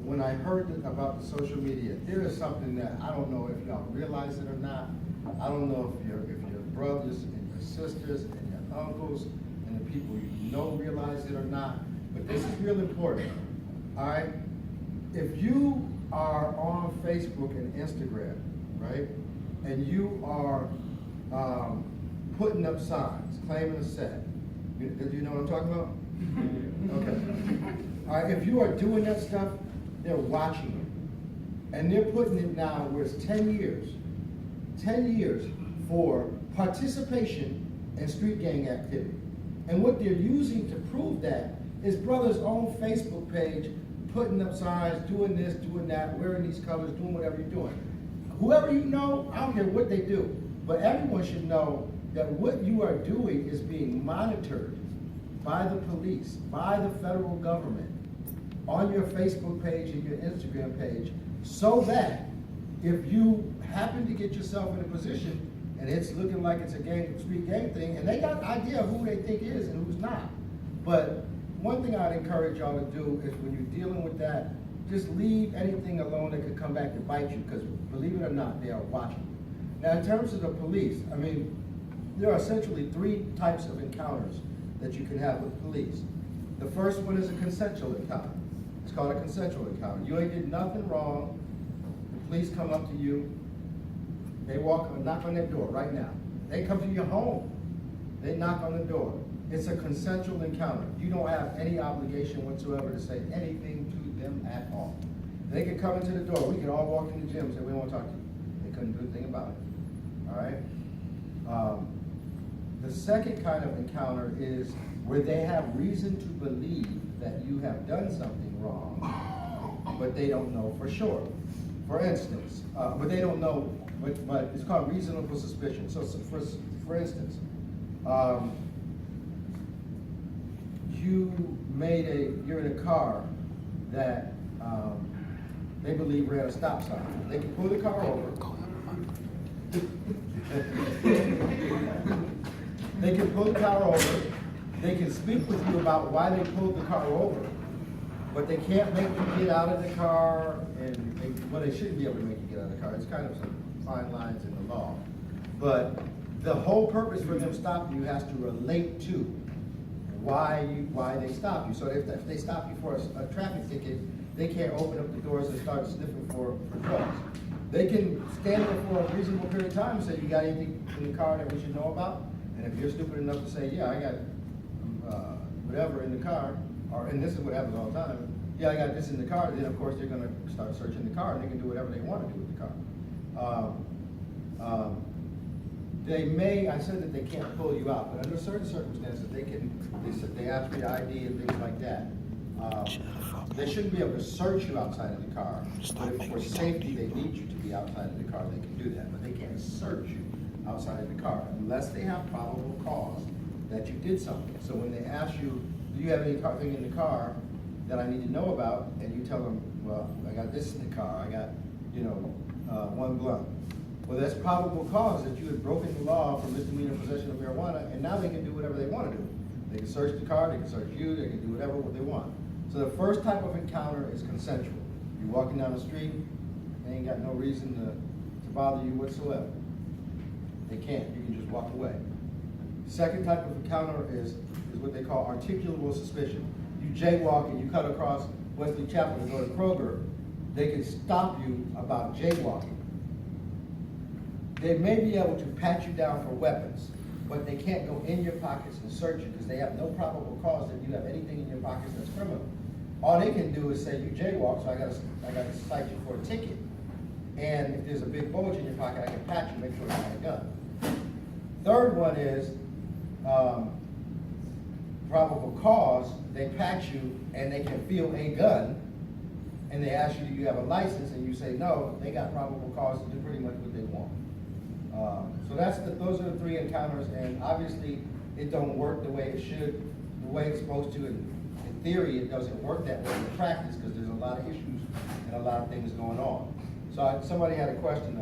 when I heard about the social media, there is something that I don't know if y'all realize it or not. I don't know if your brothers and your sisters and your uncles and the people you know realize it or not, but this is real important, all right? If you are on Facebook and Instagram, right, and you are putting up signs, claiming a set, do you know what I'm talking about? Okay. All right, if you are doing that stuff, they're watching you. And they're putting it now where it's 10 years for participation in street gang activity. And what they're using to prove that is brothers' own Facebook page, putting up signs, doing this, doing that, wearing these colors, doing whatever you're doing. Whoever you know, I don't care what they do, but everyone should know that what you are doing is being monitored by the police, by the federal government, on your Facebook page and your Instagram page, so that if you happen to get yourself in a position and it's looking like it's a street gang thing, and they got an idea of who they think is and who's not. But one thing I'd encourage y'all to do is when you're dealing with that, just leave anything alone that could come back to bite you, because believe it or not, they are watching you. Now in terms of the police, I mean, there are essentially 3 types of encounters that you can have with police. The first one is a consensual encounter. It's called a consensual encounter. You ain't did nothing wrong. The police come up to you. They knock on their door right now. They come to your home. They knock on the door. It's a consensual encounter. You don't have any obligation whatsoever to say anything to them at all. They could come into the door. We could all walk in the gym and say, we won't talk to you. They couldn't do a thing about it. All right? The second kind of encounter is where they have reason to believe that you have done something wrong, but they don't know for sure. For instance, but they don't know, but it's called reasonable suspicion. So for instance, you're in a car that they believe ran a stop sign. They can pull the car over. They can pull the car over. They can speak with you about why they pulled the car over, but they can't make you get out of the car, well, they shouldn't be able to make you get out of the car. It's kind of some fine lines in the law. But the whole purpose for them stopping you has to relate to why they stop you. So if they stop you for a traffic ticket, they can't open up the doors and start sniffing for drugs. They can stand there for a reasonable period of time and say, you got anything in the car that we should know about? And if you're stupid enough to say, yeah, I got whatever in the car, and this is what happens all the time, yeah, I got this in the car, then of course they're going to start searching the car and they can do whatever they want to do with the car. I said that they can't pull you out, but under certain circumstances they ask for your ID and things like that. They shouldn't be able to search you outside of the car, but if for safety they need you to be outside of the car, they can do that, but they can't search you outside of the car unless they have probable cause that you did something. So when they ask you, do you have anything in the car that I need to know about, and you tell them, well, I got this in the car, I got, one blunt. Well, that's probable cause that you had broken the law for misdemeanor possession of marijuana, and now they can do whatever they want to do. They can search the car, they can search you, they can do whatever they want. So the first type of encounter is consensual. You're walking down the street, they ain't got no reason to bother you whatsoever. They can't, you can just walk away. Second type of encounter is what they call articulable suspicion. You jaywalk and you cut across Wesley Chapel to go to Kroger, they can stop you about jaywalking. They may be able to pat you down for weapons, but they can't go in your pockets and search you because they have no probable cause that you have anything in your pockets that's criminal. All they can do is say you jaywalk, so I gotta cite you for a ticket. And if there's a big bulge in your pocket, I can pat you, make sure it's not a gun. Third one is probable cause. They pat you and they can feel a gun, and they ask you, do you have a license? And you say no. They got probable cause to do pretty much what they want. So those are the 3 encounters, and obviously it don't work the way it should, the way it's supposed to. In theory, it doesn't work that way in practice because there's a lot of issues and a lot of things going on. So somebody had a question.